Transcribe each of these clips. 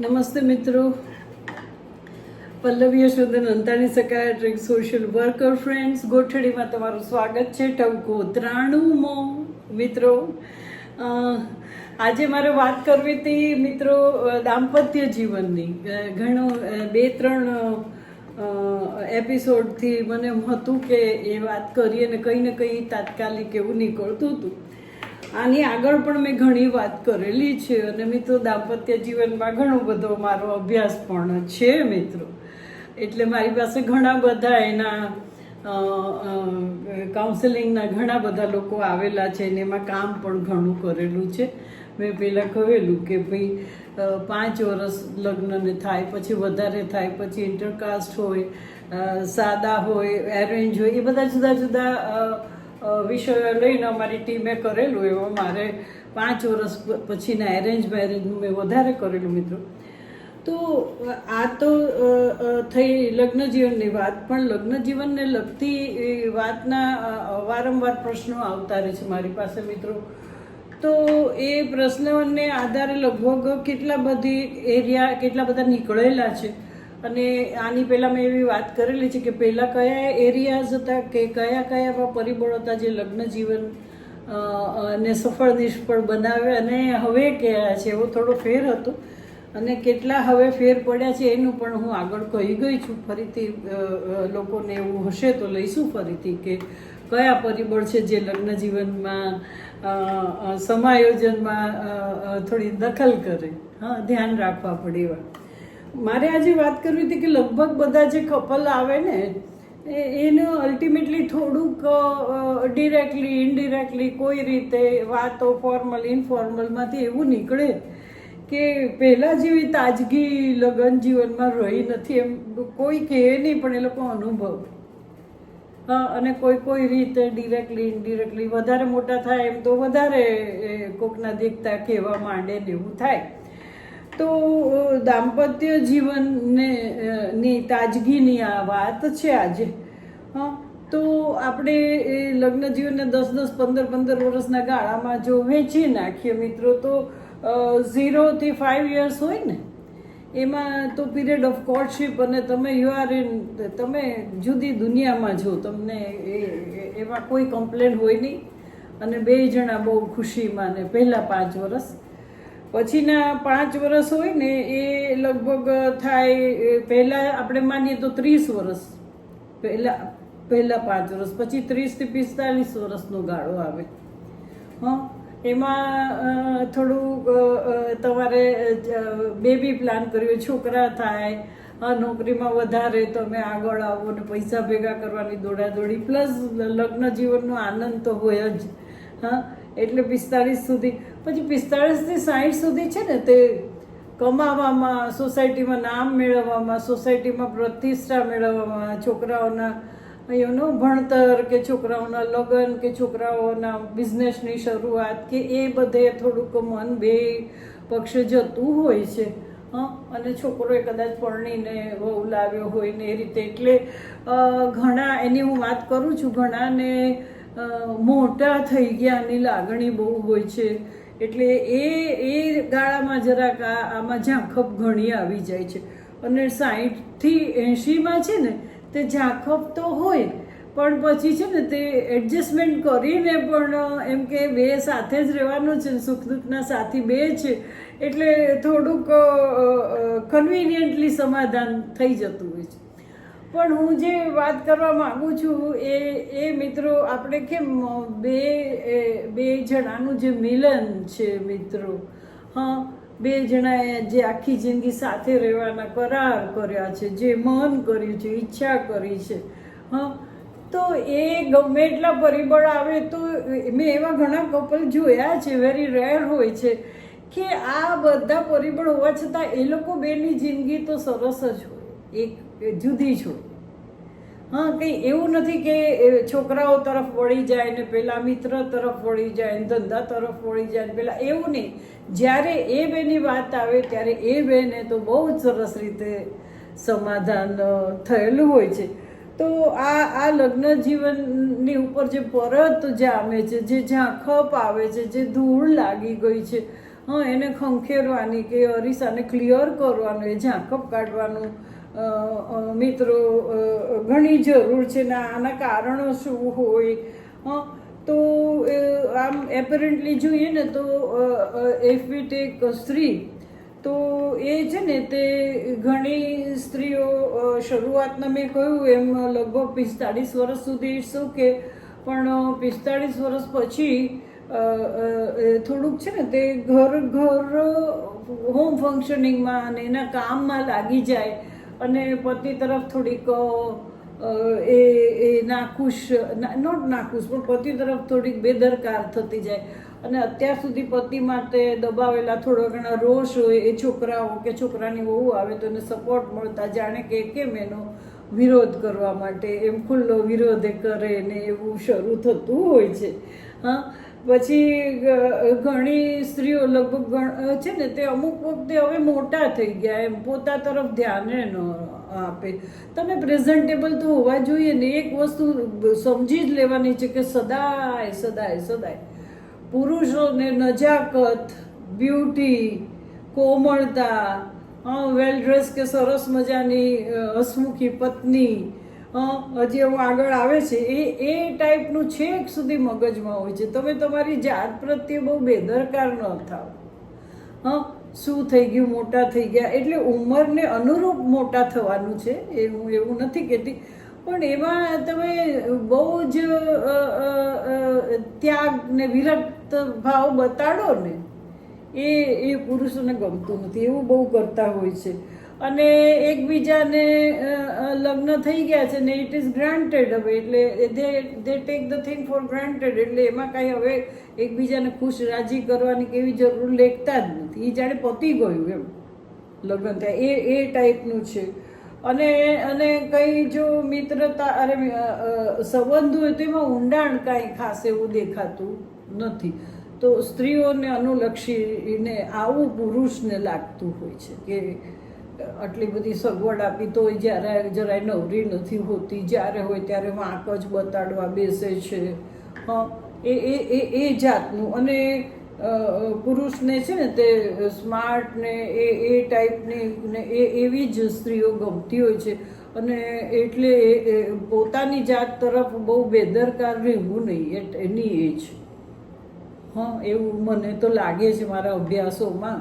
નમસ્તે મિત્રો, Pallavi Yashodhan Antani psychiatric social worker friends ગોઠડીમાં તમારું સ્વાગત છે. ટવકો 93મો મિત્રો. આજે મારે વાત કરવી હતી મિત્રો દાંપત્ય જીવનની. ઘણું 2-3 એપિસોડથી મને હતું કે એ વાત કરીએ ને કંઈ ને કંઈ તાત્કાલિક એવું નીકળતું હતું. આની આગળ પણ મેં ઘણી વાત કરેલી છે અને મિત્રો દાંપત્ય જીવનમાં ઘણો બધો મારો અભ્યાસ પણ છે મિત્રો. એટલે મારી પાસે ઘણા બધા એના કાઉન્સેલિંગના ઘણા બધા લોકો આવેલા છે ને એમાં કામ પણ ઘણું કરેલું છે. મેં પહેલાં કહેલું કે ભાઈ 5 વર્ષ લગ્નને થાય, પછી વધારે થાય, પછી ઇન્ટરકાસ્ટ હોય, સાદા હોય, એરેન્જ હોય, એ બધા જુદા જુદા વિષયો લઈને અમારી ટીમે કરેલું. એમાં મારે 5 વર્ષ પછીના એરેન્જ મેરેજનું મેં વધારે કરેલું મિત્રો. તો આ તો થઈ લગ્ન જીવનની વાત, પણ લગ્ન જીવનને લગતી વાતના વારંવાર પ્રશ્નો આવતા રહે છે મારી પાસે મિત્રો. તો એ પ્રશ્નોને આધારે લગભગ કેટલા બધા નીકળેલા છે. અને આની પહેલાં મેં એવી વાત કરેલી છે કે પહેલાં કયા એરિયાઝ હતા કે કયા પરિબળો હતા જે લગ્ન જીવન ને સફળ નિષ્ફળ બનાવે, અને હવે કયા છે એવો થોડો ફેર હતો. અને કેટલા હવે ફેર પડ્યા છે એનું પણ હું આગળ કહી ગઈ છું. ફરીથી લોકોને એવું હશે તો લઈશું ફરીથી કે કયા પરિબળ છે જે લગ્ન જીવનમાં સમાયોજનમાં થોડી દખલ કરે. ધ્યાન રાખવા પડે એવા. મારે આજે વાત કરવી હતી કે લગભગ બધા જે કપલ આવે ને એનું અલ્ટિમેટલી થોડુંક ડિરેક્ટલી ઇનડિરેક્ટલી કોઈ રીતે વાતો ફોર્મલ ઇનફોર્મલમાંથી એવું નીકળે કે પહેલાં જેવી તાજગી લગ્ન જીવનમાં રહી નથી. એમ કોઈ કહે નહીં પણ એ લોકો અનુભવ. અને કોઈ રીતે ડિરેક્ટલી ઇનડિરેક્ટલી વધારે મોટા થાય એમ તો વધારે કોકના દેખતા કહેવા માંડે ને એવું થાય. તો દાંપત્ય જીવનને ની તાજગીની આ વાત છે આજે. તો આપણે લગ્ન જીવનને 10-10, 15-15 વર્ષના ગાળામાં જો વહેંચી નાખીએ મિત્રો, તો 0 થી 5 years હોય ને એમાં તો પીરિયડ ઓફ કોર્ટશીપ, અને તમે તમે જુદી દુનિયામાં છો. તમને એમાં કોઈ કમ્પ્લેન હોય નહીં અને 2 જણા બહુ ખુશીમાં. ને પહેલાં 5 વર્ષ, પછીના 5 વર્ષ હોય ને એ લગભગ થાય પહેલાં આપણે માનીએ તો 30 વર્ષ. પહેલાં 5 વર્ષ, પછી 30 થી 45 વર્ષનો ગાળો આવે. એમાં થોડુંક તમારે બેબી પ્લાન કર્યો, છોકરા થાય, નોકરીમાં વધારે તમે આગળ આવો ને પૈસા ભેગા કરવાની દોડાદોડી, પ્લસ લગ્ન જીવનનો આનંદ તો હોય જ. એટલે 45 સુધી, પછી 45 થી 60 સુધી છે ને તે કમાવામાં, સોસાયટીમાં નામ મેળવવામાં, સોસાયટીમાં પ્રતિષ્ઠા મેળવવામાં, છોકરાઓના ભણતર કે છોકરાઓના લગ્ન કે છોકરાઓના બિઝનેસની શરૂઆત કે એ બધે થોડુંક મન બે પક્ષે જતું હોય છે. અને છોકરોએ કદાચ પરણીને વહુ લાવ્યો હોય ને એ રીતે. એટલે ઘણા, એની હું વાત કરું છું, ઘણાને મોટા થઈ ગયાની લાગણી બહુ હોય છે. એટલે એ ગાળામાં જરાક આમાં ઝાંખપ ઘણી આવી જાય છે. અને 60 થી 80માં છે ને તે ઝાંખપ તો હોય, પણ પછી છે ને તે એડજસ્ટમેન્ટ કરીને પણ એમ કે બે સાથે જ રહેવાનું છે, સુખ દુઃખના સાથી બે છે, એટલે થોડુંક કન્વિનિયન્ટલી સમાધાન થઈ જતું હોય છે. પણ હું જે વાત કરવા માગું છું એ મિત્રો, આપણે કેમ બે જણાનું જે મિલન છે મિત્રો, 2 જણાએ જે આખી જિંદગી સાથે રહેવાના કરાર કર્યા છે, જે મન કર્યું છે, ઈચ્છા કરી છે, તો એ ગમે એટલા પરિબળ આવે તો મેં એવા ઘણા કપલ જોયા છે, વેરી રેર હોય છે કે આ બધા પરિબળ હોવા છતાં એ લોકો બેની જિંદગી તો સરસ જ હોય, એક જુદી જ હોય. કંઈ એવું નથી કે છોકરાઓ તરફ વળી જાય ને પેલા મિત્ર તરફ વળી જાય ને ધંધા તરફ વળી જાય ને પેલા, એવું નહીં. જ્યારે એ બેની વાત આવે ત્યારે એ બેને તો બહુ જ સરસ રીતે સમાધાન થયેલું હોય છે. તો આ લગ્ન જીવનની ઉપર જે પરત જામે છે, જે ઝાંખપ આવે છે, જે ધૂળ લાગી ગઈ છે, હા એને ખંખેરવાની કે અરીસાને ક્લિયર કરવાનું, એ ઝાંખપ કાઢવાનું મિત્રો ઘણી જરૂર છે ને આના કારણો શું હોય. હા તો આમ એપરન્ટલી જોઈએ ને તો ઇફ વી ટેક સ્ત્રી તો એ છે ને તે ઘણી સ્ત્રીઓ શરૂઆતના મેં કહ્યું એમ લગભગ 45 વર્ષ સુધી ઇટ્સ ઓકે, પણ 45 વર્ષ પછી થોડુંક છે ને તે ઘર હોમ ફંક્શનિંગમાં અને એના કામમાં લાગી જાય અને પતિ તરફ થોડીક એ નાખુશ, નોટ નાખુશ પણ પતિ તરફ થોડીક બેદરકાર થતી જાય. અને અત્યાર સુધી પતિ માટે દબાવેલા થોડો ઘણા રોષ હોય એ છોકરાઓ કે છોકરાની વહુ આવે તો એને સપોર્ટ મળતા જાણે કે કેમ એનો વિરોધ કરવા માટે એમ ખુલ્લો વિરોધ કરે ને એવું શરૂ થતું હોય છે. હા પછી ઘણી સ્ત્રીઓ લગભગ છે ને તે અમુક વખતે હવે મોટા થઈ ગયા એમ પોતા તરફ ધ્યાન ન આપે. તમે પ્રેઝન્ટેબલ તો હોવા જોઈએ ને. એક વસ્તુ સમજી જ લેવાની છે કે સદાય સદાય સદાય પુરુષોને નજાકત, બ્યુટી, કોમળતા, વેલ ડ્રેસ કે સરસ મજાની હસમુખી પત્ની હજી એવું આગળ આવે છે એ ટાઈપનું છેક સુધી મગજમાં હોય છે. તમે તમારી જાત પ્રત્યે બહુ બેદરકાર ન થાવ. શું થઈ ગયું, મોટા થઈ ગયા એટલે ઉંમરને અનુરૂપ મોટા થવાનું છે, એવું નથી કહેતી, પણ એમાં તમે બહુ જ ત્યાગ ને વિરક્ત ભાવ બતાડો ને એ પુરુષોને ગમતું નથી. એવું બહુ કરતા હોય છે. અને એકબીજાને લગ્ન થઈ ગયા છે ને ઇટ ઇઝ ગ્રાન્ટેડ હવે, એટલે દે take the thing for granted, એટલે એમાં કાંઈ હવે એકબીજાને ખુશ રાજી કરવાની કેવી જરૂર લેખતા જ નથી. એ જાણે પતી ગયું એમ લગ્ન થાય એ ટાઈપનું છે. અને કંઈ જો મિત્રતા અરે સંબંધ હોય તો એમાં ઊંડાણ કાંઈ ખાસ એવું દેખાતું નથી. તો સ્ત્રીઓને અનુલક્ષીને આવું પુરુષને લાગતું હોય છે કે આટલી બધી સગવડ આપી તો જ્યારે જરાય નવરી નથી હોતી, જ્યારે હોય ત્યારે વાંક જ બતાડવા બેસે છે. એ જાતનું. અને પુરુષને છે ને તે સ્માર્ટ ને એ ટાઈપની ને એવી જ સ્ત્રીઓ ગમતી હોય છે. અને એટલે પોતાની જાત તરફ બહુ બેદરકાર રહેવું નહીં એની એજ. એવું મને તો લાગે છે મારા અભ્યાસોમાં.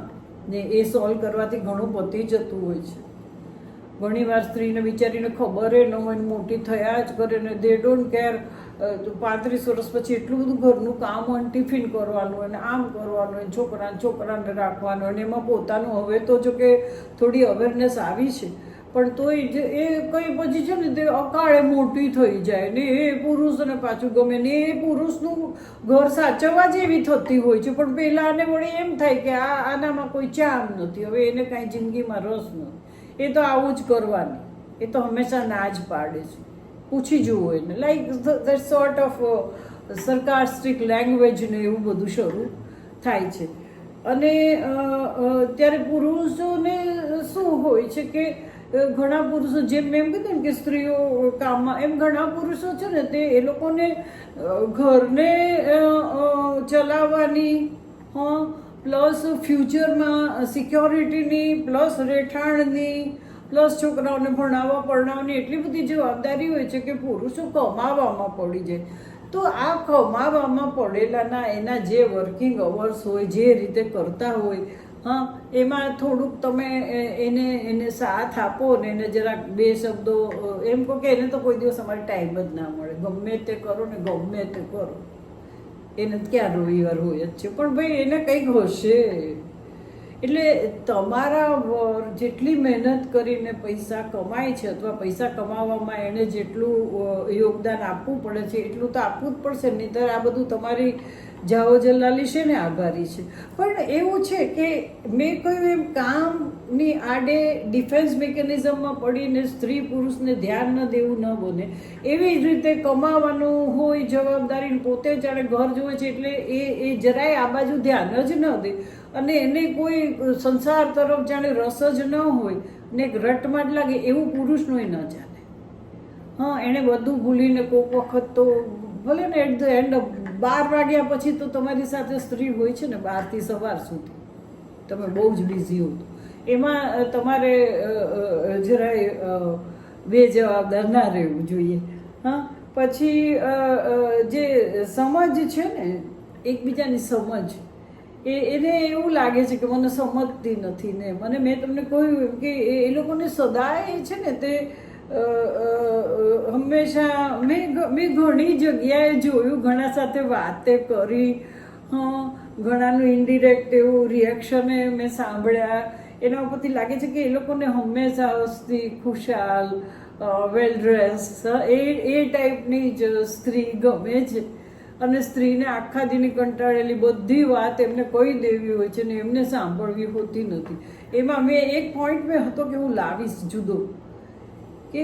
ને એ સોલ્વ કરવાથી ઘણું પતી જતું હોય છે. ઘણીવાર સ્ત્રીને વિચારીને ખબર ન હોય મોટી થયા જ કરે ને દે ડોન્ટ કેર. 35 વર્ષ પછી એટલું બધું ઘરનું કામ હોય, ટિફિન કરવાનું અને આમ કરવાનું હોય, છોકરાને રાખવાનું, અને એમાં પોતાનું હવે તો જો કે થોડી અવેરનેસ આવી છે, પણ તોય એ કંઈ પછી છે ને તે અકાળે મોટી થઈ જાય ને એ પુરુષને પાછું ગમે ને એ પુરુષનું ઘર સાચવવા જેવી થતી હોય છે. પણ પહેલાંને વળી એમ થાય કે આનામાં કોઈ ચામ નથી, હવે એને કાંઈ જિંદગીમાં રસ નથી, એ તો આવું જ કરવાની, એ તો હંમેશા ના જ પાડે છે. પૂછી જુઓ એને, like the sort of sarcastic language ને એવું બધું શરૂ થાય છે. અને ત્યારે પુરુષોને શું હોય છે કે ઘણા પુરુષો, જેમ મેં એમ કીધું ને કે સ્ત્રીઓ કામમાં, એમ ઘણા પુરુષો છે ને તે એ લોકોને ઘરને ચલાવવાની પ્લસ ફ્યુચરમાં સિક્યોરિટીની પ્લસ રહેઠાણની પ્લસ છોકરાઓને ભણાવવા પરણાવવાની એટલી બધી જવાબદારી હોય છે કે પુરુષો કમાવામાં પડી જાય. તો આ કમાવામાં પડેલાના એના જે વર્કિંગ અવર્સ હોય, જે રીતે કરતા હોય, એમાં થોડુંક તમે એને સાથ આપો ને એને જરાક બે શબ્દો એમ કહો કે એને તો કોઈ દિવસ અમારે ટાઈમ જ ના મળે, ગમે તે કરો ને ગમે તે કરો, એને ક્યાં રવિવાર હોય જ છે, પણ ભાઈ એને કંઈક હશે. એટલે તમારા જેટલી મહેનત કરીને પૈસા કમાય છે અથવા પૈસા કમાવામાં એને જેટલું યોગદાન આપવું પડે છે એટલું તો આપવું જ પડશે, નહીંતર આ બધું તમારી જાઓ જલાલી છે ને આભારી છે. પણ એવું છે કે મેં કહ્યું એમ કામની આડે ડિફેન્સ મિકેનિઝમમાં પડીને સ્ત્રી પુરુષને ધ્યાન ન દેવું ન બને. એવી જ રીતે કમાવાનું હોય જવાબદારી, પોતે જાણે ઘર જોવે છે એટલે એ જરાય આ બાજુ ધ્યાન જ ન દે અને એને કોઈ સંસાર તરફ જાણે રસ જ ન હોય ને રટમાં જ લાગે, એવું પુરુષનોય ન ચાલે. એણે બધું ભૂલીને કોઈક વખત તો ભલે ને એટ ધ એન્ડ 12 વાગ્યા પછી તો તમારી સાથે સ્ત્રી હોય છે ને 12 થી સવાર સુધી, તમે બહુ જ બિઝી હો એમાં તમારે જરાય બેજવાબદાર ના રહેવું જોઈએ. હા, પછી જે સમજ છે ને, એકબીજાની સમજ, એને એવું લાગે છે કે મને સમજતી નથી ને મને, મેં તમને કહ્યું કે એ લોકોને સદાય છે ને તે હંમેશા મેં ઘણી જગ્યાએ જોયું, ઘણા સાથે વાતે કરી, ઘણાનું ઇનડિરેક્ટ એવું રિએક્શન મેં સાંભળ્યા. એના ઉપરથી લાગે છે કે એ લોકોને હંમેશા હસતી ખુશાલ વેલ ડ્રેસ એ ટાઈપની જ સ્ત્રી ગમે છે. અને સ્ત્રીને આખા દીની કંટાળેલી બધી વાત એમને કહી દેવી હોય છે ને એમને સાંભળવી હોતી નથી. એમાં મેં એક પોઈન્ટ મેં હતો કે હું લાવીશ જુદો, કે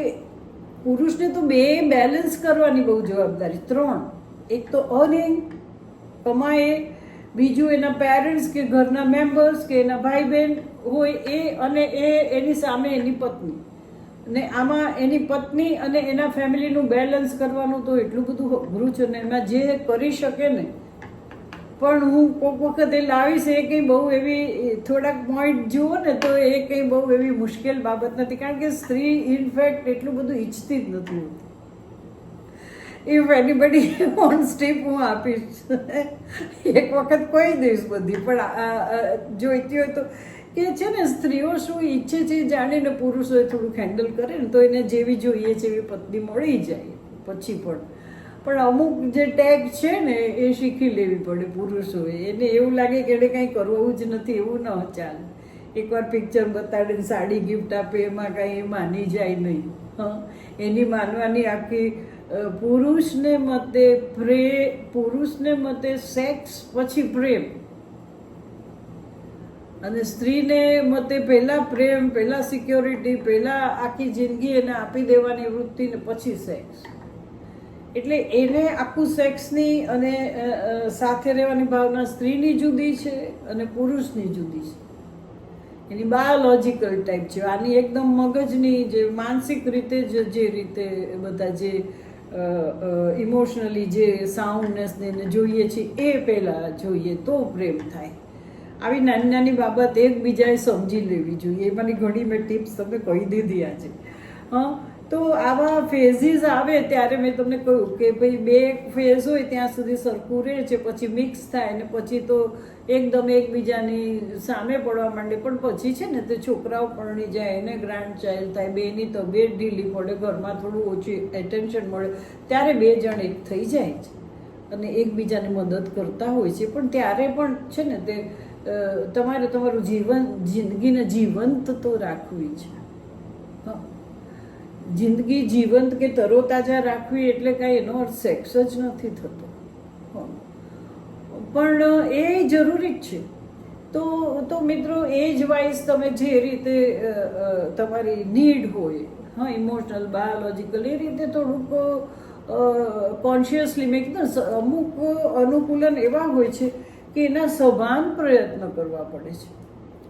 પુરુષને તો બે બેલેન્સ કરવાની બહુ જવાબદારી, 3. એક તો અર્નિંગ, કમાએ, બીજું એના પેરેન્ટ્સ કે ઘરના મેમ્બર્સ કે એના ભાઈ બહેન હોય એ, અને એની સામે એની પત્ની. ને આમાં એની પત્ની અને એના ફેમિલીનું બેલેન્સ કરવાનું તો એટલું બધું અઘરું છે ને, એમાં જે કરી શકે ને, પણ હું કોઈક વખત એ લાવીશ એ કંઈ બહુ એવી થોડાક પોઈન્ટ જુઓ ને તો એ કંઈ બહુ એવી મુશ્કેલ બાબત નથી, કારણ કે સ્ત્રી ઇનફેક્ટ એટલું બધું ઈચ્છતી જ નથી હોતી. ઇફ એનીબડી ઓન સ્ટીપ હું આપીશ, એક વખત કહી દઈશ બધી, પણ જોઈતી હોય તો કે છે ને સ્ત્રીઓ શું ઈચ્છે છે જાણીને પુરુષોએ થોડુંક હેન્ડલ કરે ને તો એને જેવી જોઈએ છે એવી પત્ની મળી જાય પછી પણ અમુક જે ટેગ છે ને એ શીખી લેવી પડે પુરુષોએ. એને એવું લાગે કે એને કાંઈ કરવું જ નથી એવું ન ચાલે. એકવાર પિક્ચર બતાડીને સાડી ગિફ્ટ આપે એમાં કાંઈ એ માની જાય નહીં. એની માનવાની આખી પુરુષને મતે સેક્સ પછી પ્રેમ, અને સ્ત્રીને મતે પહેલાં પ્રેમ, પહેલાં સિક્યોરિટી, પહેલાં આખી જિંદગી એને આપી દેવાની વૃત્તિ ને પછી સેક્સ. એટલે એને આખું સેક્સની અને સાથે રહેવાની ભાવના સ્ત્રીની જુદી છે અને પુરુષની જુદી છે. એની બાયોલોજિકલ ટાઈપ છે. આની એકદમ મગજની જે માનસિક રીતે જે રીતે બધા જે ઇમોશનલી જે સાઉન્ડનેસને એને જોઈએ છે એ પહેલાં જોઈએ તો પ્રેમ થાય. આવી નાની નાની બાબત એકબીજાએ સમજી લેવી જોઈએ. એમાંની ઘણી મેં ટિપ્સ તમને કહી દીધી આજે. તો આવા ફેઝિસ આવે ત્યારે મેં તમને કહ્યું કે ભાઈ 2 ફેઝ હોય ત્યાં સુધી સરખું રહે છે, પછી મિક્સ થાય ને પછી તો એકદમ એકબીજાની સામે પડવા માંડે. પણ પછી છે ને તે છોકરાઓ પરણી જાય, એને ગ્રાન્ડ ચાઇલ્ડ થાય, બેની તબિયત ઢીલી પડે, ઘરમાં થોડું ઓછી એટેન્શન મળે, ત્યારે 2 જણ એક થઈ જાય છે અને એકબીજાને મદદ કરતા હોય છે. પણ ત્યારે પણ છે ને તે તમારે તમારું જિંદગીને જીવંત તો રાખવી છે. જિંદગી જીવંત કે તરોતાજા રાખવી એટલે કાંઈ એનો અર્થ સેક્સ જ નથી થતો, પણ એ જરૂરી જ છે. તો મિત્રો એજ વાઇઝ તમે જે રીતે તમારી નીડ હોય, ઇમોશનલ બાયોલોજિકલ, એ રીતે થોડુંક કોન્શિયસલી મેં કીધું અમુક અનુકૂલન એવા હોય છે કે એના સભાન પ્રયત્ન કરવા પડે છે.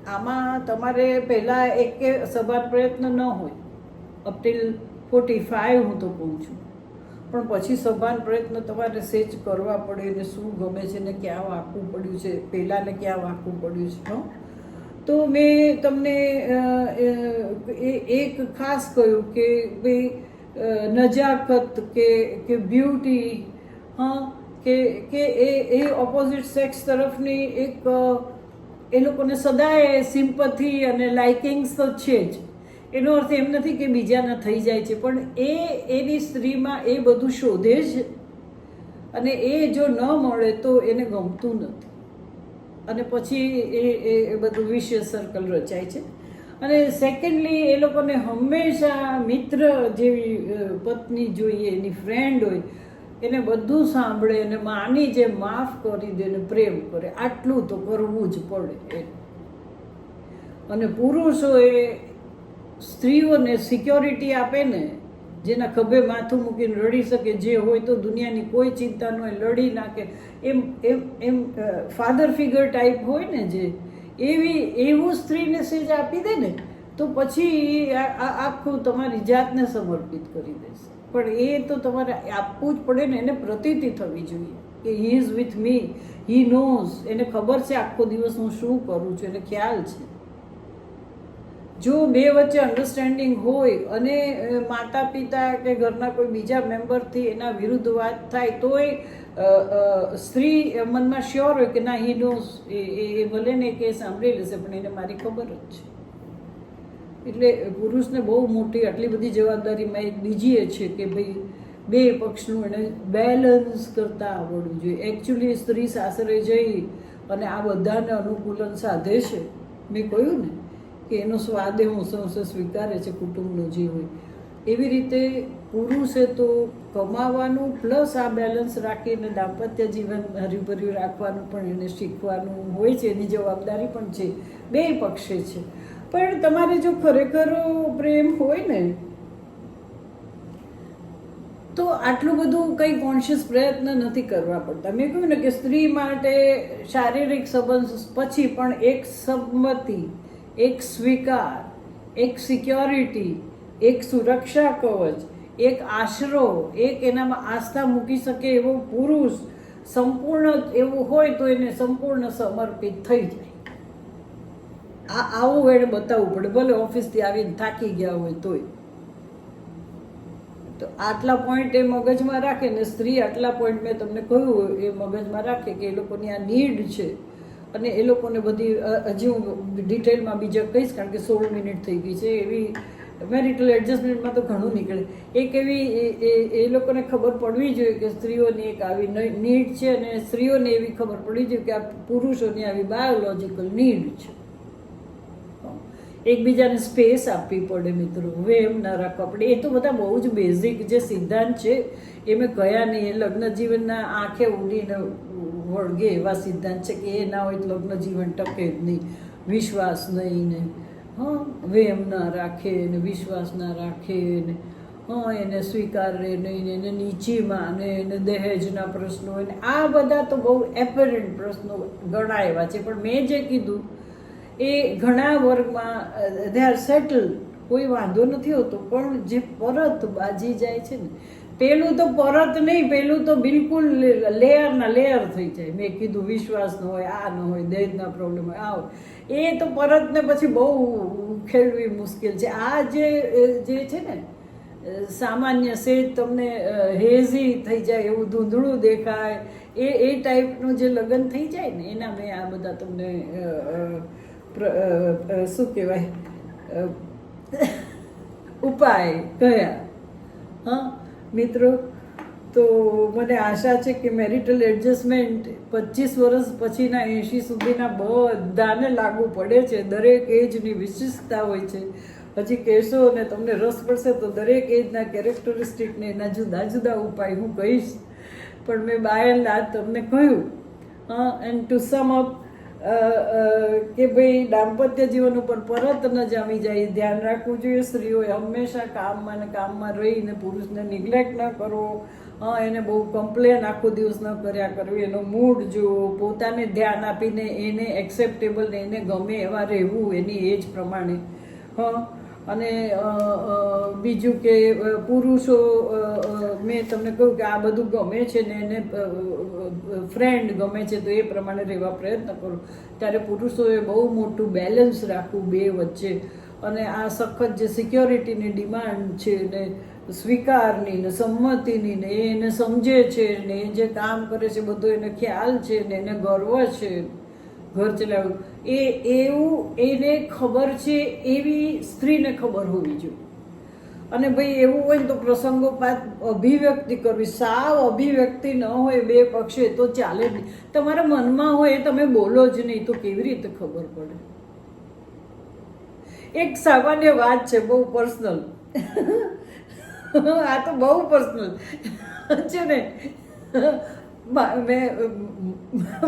આમાં તમારે પહેલાં એક સભાન પ્રયત્ન ન હોય, અપ ટિલ 45 હું તો કહું છું, પણ પછી સભાન પ્રયત્ન તમારે સેજ કરવા પડે ને શું ગમે છે ને ક્યાં વાંકવું પડ્યું છે, પહેલાં ને ક્યાં વાંકવું પડ્યું છે. તો મેં તમને એક ખાસ કહ્યું કે ભાઈ નજાકત કે બ્યુટી, કે એ ઓપોઝિટ સેક્સ તરફની એક એ લોકોને સદાય સિમ્પથી અને લાઇકિંગ્સ તો છે જ. એનો અર્થ એમ નથી કે બીજાના થઈ જાય છે, પણ એની સ્ત્રીમાં એ બધું શોધે જ, અને એ જો ન મળે તો એને ગમતું નથી, અને પછી એ બધું વિશેષ સર્કલ રચાય છે. અને સેકન્ડલી એ લોકોને હંમેશા મિત્ર જેવી પત્ની જોઈએ, એની ફ્રેન્ડ હોય, એને બધું સાંભળે અને માની જે માફ કરી દે ને પ્રેમ કરે, આટલું તો કરવું જ પડે. અને પુરુષોએ સ્ત્રીઓને સિક્યોરિટી આપે ને, જેના ખભે માથું મૂકીને રડી શકે, જે હોય તો દુનિયાની કોઈ ચિંતા ન હોય, લડી નાખે, એમ ફાધર ફિગર ટાઈપ હોય ને, જે એવું સ્ત્રીને સેજ આપી દે ને તો પછી આખું તમારી જાતને સમર્પિત કરી દેશે. પણ એ તો તમારે આપવું જ પડે ને, એને પ્રતીતિ થવી જોઈએ. કે he is with me, he knows, એને ખબર છે આખો દિવસ હું શું કરું છું, એને ખ્યાલ છે. જો બે વચ્ચે અન્ડરસ્ટેન્ડિંગ હોય અને માતા પિતા કે ઘરના કોઈ બીજા મેમ્બરથી એના વિરુદ્ધ વાત થાય તોય સ્ત્રી મનમાં શ્યોર હોય કે ના હી નોઝ, એ ભલે ને કે સાંભળી લેશે પણ એને મારી ખબર જ છે. એટલે પુરુષને બહુ મોટી આટલી બધી જવાબદારીમાં એક બીજી એ છે કે ભાઈ બે પક્ષનું એને બેલેન્સ કરતા આવડવું જોઈએ. એકચ્યુઅલી સ્ત્રી સાસરે જઈ અને આ બધાને અનુકૂલન સાધે છે. મેં કહ્યું ને કે એનો સ્વાદ એ હોંશે સ્વીકારે છે કુટુંબનો જે હોય. એવી રીતે પુરુષે તો કમાવાનું પ્લસ આ બેલેન્સ રાખીને દાંપત્ય જીવન હર્યુભર્યું રાખવાનું પણ એને શીખવાનું હોય છે, એની જવાબદારી પણ છે, બે પક્ષે છે. પણ તમારે જો ખરેખર પ્રેમ હોય ને તો આટલું બધું કંઈ કોન્શિયસ પ્રયત્ન નથી કરવા પડતા. મેં કહ્યું ને કે સ્ત્રી માટે શારીરિક સંબંધ પછી પણ એક સંમતિ, એક સ્વીકાર, એક સિક્યોરિટી, એક સુરક્ષા કવચ, એક આશરો, એક એનામાં આસ્થા મૂકી શકે એવો પુરુષ સંપૂર્ણ એવું હોય તો એને સંપૂર્ણ સમર્પિત થઈ જાય. આવું એને બતાવવું પડે, ભલે ઓફિસથી આવીને થાકી ગયા હોય તોય. તો આટલા પોઈન્ટ એ મગજમાં રાખે ને સ્ત્રી આટલા પોઈન્ટ મેં તમને કહ્યું એ મગજમાં રાખે કે એ લોકોની આ નીડ છે. અને એ લોકોને બધી હજી હું ડિટેલમાં બીજા કહીશ કારણ કે 16 મિનિટ થઈ ગઈ છે. એવી મેરિટલ એડજસ્ટમેન્ટમાં તો ઘણું નીકળે. એક એવી એ લોકોને ખબર પડવી જોઈએ કે સ્ત્રીઓની એક આવી નીડ છે અને સ્ત્રીઓને એવી ખબર પડવી જોઈએ કે આ પુરુષોની આવી બાયોલોજિકલ નીડ છે. એકબીજાને સ્પેસ આપવી પડે મિત્રો, હવે એમ ના રાખવા પડે. એ તો બધા બહુ જ બેઝિક જે સિદ્ધાંત છે એ મેં કયા નહીં. એ લગ્ન જીવનના આંખે ઊંડીને વળગે એવા સિદ્ધાંત છે કે એ ના હોય તો લગ્ન જીવન ટકે જ નહીં. વિશ્વાસ નહીં ને વેમ ના રાખે ને વિશ્વાસ ના રાખે ને એને સ્વીકારે નહીં ને એને નીચી માને ને દહેજના પ્રશ્નો ને આ બધા તો બહુ એપરન્ટ પ્રશ્નો ઘણા એવા છે. પણ મેં જે કીધું એ ઘણા વર્ગમાં દે આર સેટલ, કોઈ વાંધો નથી હોતો. પણ જે પરત બાજી જાય છે ને, પેલું તો પરત નહીં, પેલું તો બિલકુલ લેયરના લેયર થઈ જાય. મેં કીધું વિશ્વાસ ન હોય, આ ન હોય, દહેજના પ્રોબ્લેમ હોય, આ હોય, એ તો પરતને પછી બહુ ખેડવી મુશ્કેલ છે. આ જે છે ને સામાન્ય સેજ તમને હેઝી થઈ જાય એવું ધૂંધળું દેખાય એ ટાઈપનું જે લગ્ન થઈ જાય ને એના મેં આ બધા તમને શું કહેવાય ઉપાય કયા. હા મિત્રો, તો મને આશા છે કે મેરિટલ એડજસ્ટમેન્ટ 25 વર્ષ પછીના 80 સુધીના બધાને લાગુ પડે છે. દરેક એજની વિશિષ્ટતા હોય છે. હજી કહેશો અને તમને રસ પડશે તો દરેક એજના કેરેક્ટરિસ્ટિકને એના જુદા જુદા ઉપાય હું કહીશ. પણ મેં બાય એન્ડ લાર્જ તમને કહ્યું. એન્ડ ટુ સમ અપ કે ભાઈ દાંપત્ય જીવન ઉપર પરત ન જામી જાય, ધ્યાન રાખવું જોઈએ. સ્ત્રીઓએ હંમેશા કામમાં ને કામમાં રહીને પુરુષને નિગ્લેક્ટ ન કરવો. એને બહુ કમ્પ્લેન આખો દિવસ ન કર્યા કરવી, એનો મૂડ જોવો, પોતાને ધ્યાન આપીને એને એક્સેપ્ટેબલ ને એને ગમે એવા રહેવું એની એજ પ્રમાણે. અને બીજું કે પુરુષો મેં તમને કહ્યું કે આ બધું ગમે છે ને એને ફ્રેન્ડ ગમે છે તો એ પ્રમાણે રહેવા પ્રયત્ન કરો. ત્યારે પુરુષોએ બહુ મોટું બેલેન્સ રાખવું બે વચ્ચે. અને આ સખત જે સિક્યોરિટીની ડિમાન્ડ છે ને સ્વીકારની ને સંમતિની ને એને સમજે છે ને એ જે કામ કરે છે બધું એને ખ્યાલ છે ને એને ગર્વ છે ઘર ચલાવ્યું એવું એને ખબર છે એવી સ્ત્રીને ખબર હોવી જોઈએ. અને ભાઈ એવું હોય ને તો પ્રસંગોપાત અભિવ્યક્તિ કરવી. સાવ અભિવ્યક્તિ ન હોય બે પક્ષે તો ચાલે જ નહીં. તમારા મનમાં હોય એ તમે બોલો જ નહીં તો કેવી રીતે ખબર પડે? એક સામાન્ય વાત છે, બહુ પર્સનલ. આ તો બહુ પર્સનલ છે ને.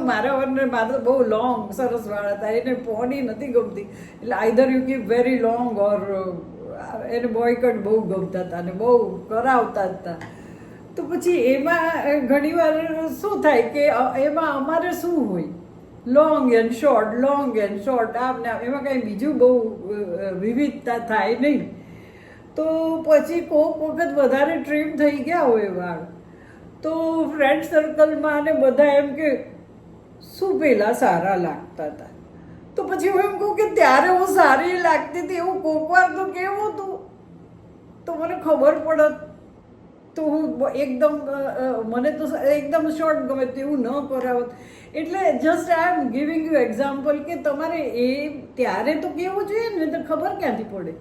મારા તો બહુ લોંગ સરસ વાળ હતા. એને પોની નથી ગમતી એટલે either you keep very long or એને બોયકટ બહુ ગમતા હતા અને બહુ કરાવતા હતા. તો પછી એમાં ઘણીવાર શું થાય કે એમાં અમારે શું હોય, long and short, long and short, આમ ને આમ, એમાં કાંઈ બીજું બહુ વિવિધતા થાય નહીં. તો પછી કોઈક વખત વધારે ટ્રીમ થઈ ગયા હોય વાળ તો ફ્રેન્ડ સર્કલમાં અને બધા એમ કે શું પેલા સારા લાગતા હતા. તો પછી હું એમ કહું કે ત્યારે હું સારી લાગતી હતી એવું કોકવાર તો કેવું હતું તો મને ખબર પડત તો હું એકદમ મને તો એકદમ શોર્ટ ગમે તેવું ન કરાવત. એટલે just I am giving you example કે તમારે એ ત્યારે તો કેવું જોઈએ ને તો ખબર ક્યાંથી પડે.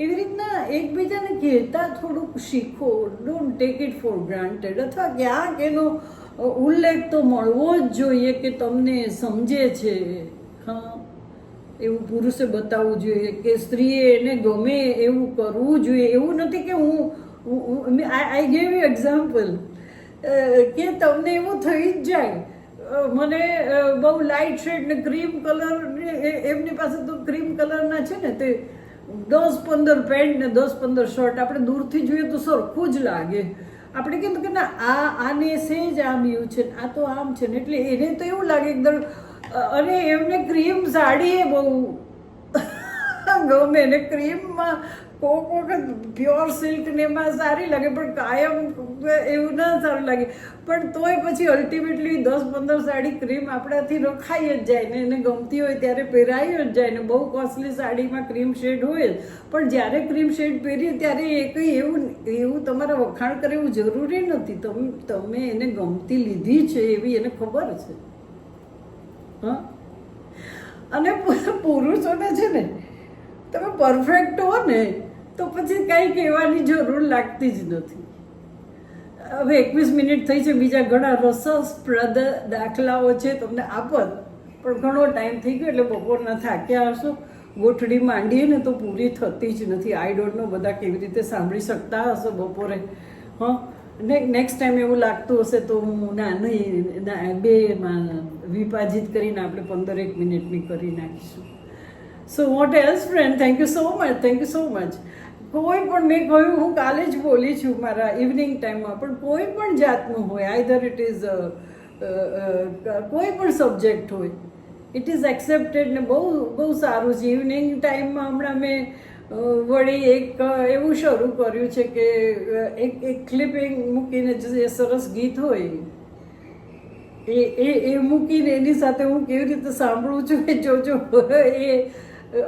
એવી રીતના એકબીજાને કહેતા થોડુંક શીખો. Don't take it four granted. અથવા ક્યાંક એનો ઉલ્લેખ તો મળવો જ જોઈએ કે તમને સમજે છે. હા, એવું પુરુષે બતાવવું જોઈએ કે સ્ત્રીએ એને ગમે એવું કરવું જોઈએ. એવું નથી કે હું આઈ ગેવ યુ એક્ઝામ્પલ કે તમને એવું થઈ જ જાય. મને બહુ લાઇટ શેડ ને ક્રીમ કલર, એમની પાસે તો ક્રીમ કલરના છે ને તે 10-15 પેન્ટ ને 10-15 શર્ટ. આપણે દૂરથી જોઈએ તો સરખું જ લાગે. આપણે કીધું કે ના આને સેજ આમ એવું છે, આ તો આમ છે ને, એટલે એને તો એવું લાગે એકદમ. અને એમને ક્રીમ સાડી એ બહુ ગમે ને ક્રીમમાં કોક વખત પ્યોર સિલ્ક ને એમાં સારી લાગે પણ કાયમ એવું ના સારું લાગે. પણ તોય પછી અલ્ટિમેટલી 10-15 સાડી ક્રીમ આપણાથી રખાઈ જ જાય ને એને ગમતી હોય ત્યારે પહેરાઈ જ જાય ને. બહુ કોસ્ટલી સાડીમાં ક્રીમ શેડ હોય જ, પણ જ્યારે ક્રીમ શેડ પહેરીએ ત્યારે એ કંઈ એવું તમારે વખાણ કરે એવું જરૂરી નથી. તમે એને ગમતી લીધી છે એવી એને ખબર છે. હા, અને પુરુષોને છે ને તમે પરફેક્ટ હો ને તો પછી કંઈ કહેવાની જરૂર લાગતી જ નથી. હવે 21 મિનિટ થઈ છે. બીજા ઘણા રસપ્રદ દાખલાઓ છે તમને આપત, પણ ઘણો ટાઈમ થઈ ગયો એટલે બપોરના થાક્યા હશો. ગોઠડી માંડીએ ને તો પૂરી થતી જ નથી. આઈ ડોન્ટ નો બધા કેવી રીતે સાંભળી શકતા હશો બપોરે. હા, નેક્સ્ટ ટાઈમ એવું લાગતું હશે તો હું નહીં બેમાં વિભાજિત કરીને આપણે 15 મિનિટની કરી નાખીશું. So what else friend, thank you so much, thank you so much. કોઈ પણ મેં કહ્યું, હું કાલે જ બોલી છું મારા ઇવનિંગ ટાઈમમાં, પણ કોઈ પણ જાતનું હોય, આઈધર ઇટ ઇઝ કોઈ પણ સબ્જેક્ટ હોય, ઇટ ઇઝ એક્સેપ્ટેડ ને બહુ સારું છે. ઇવનિંગ ટાઈમમાં હમણાં મેં વળી એક એવું શરૂ કર્યું છે કે એક ક્લિપિંગ મૂકીને જે સરસ ગીત હોય એ મૂકીને એની સાથે હું કેવી રીતે સાંભળું છું એ જોજો.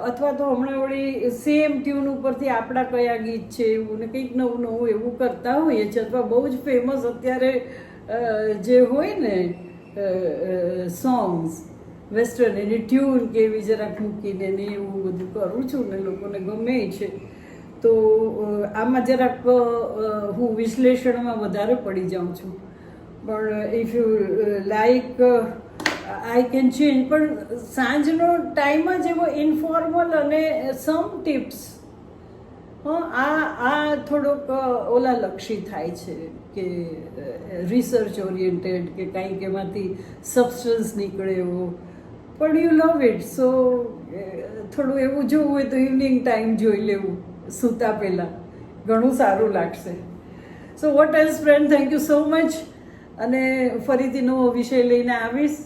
અથવા તો હમણાં વળી સેમ ટ્યુન ઉપરથી આપણા કયા ગીત છે એવું ને કંઈક નવું નવું એવું કરતા હોઈએ છીએ. અથવા બહુ જ ફેમસ અત્યારે જે હોય ને સોંગ્સ વેસ્ટર્ન, એની ટ્યુન કેવી જરાક મૂકીને ને એવું બધું કરું છું ને લોકોને ગમે છે. તો આમાં જરાક હું વિશ્લેષણમાં વધારે પડી જાઉં છું. પણ if you like I can change. પણ સાંજનો ટાઈમ જ એવો ઇન્ફોર્મલ અને સમ ટિપ્સ, આ થોડોક ઓલા લક્ષી થાય છે કે રિસર્ચ ઓરિએન્ટેડ કે કાંઈક એમાંથી સબસ્ટન્સ નીકળે એવો. પણ યુ લવ ઇટ. સો થોડું એવું જોવું હોય તો ઇવનિંગ ટાઈમ જોઈ લેવું સૂતા પહેલાં, ઘણું સારું લાગશે. So what else friend, thank you so much. અને ફરીથી નવો વિષય લઈને આવીશ.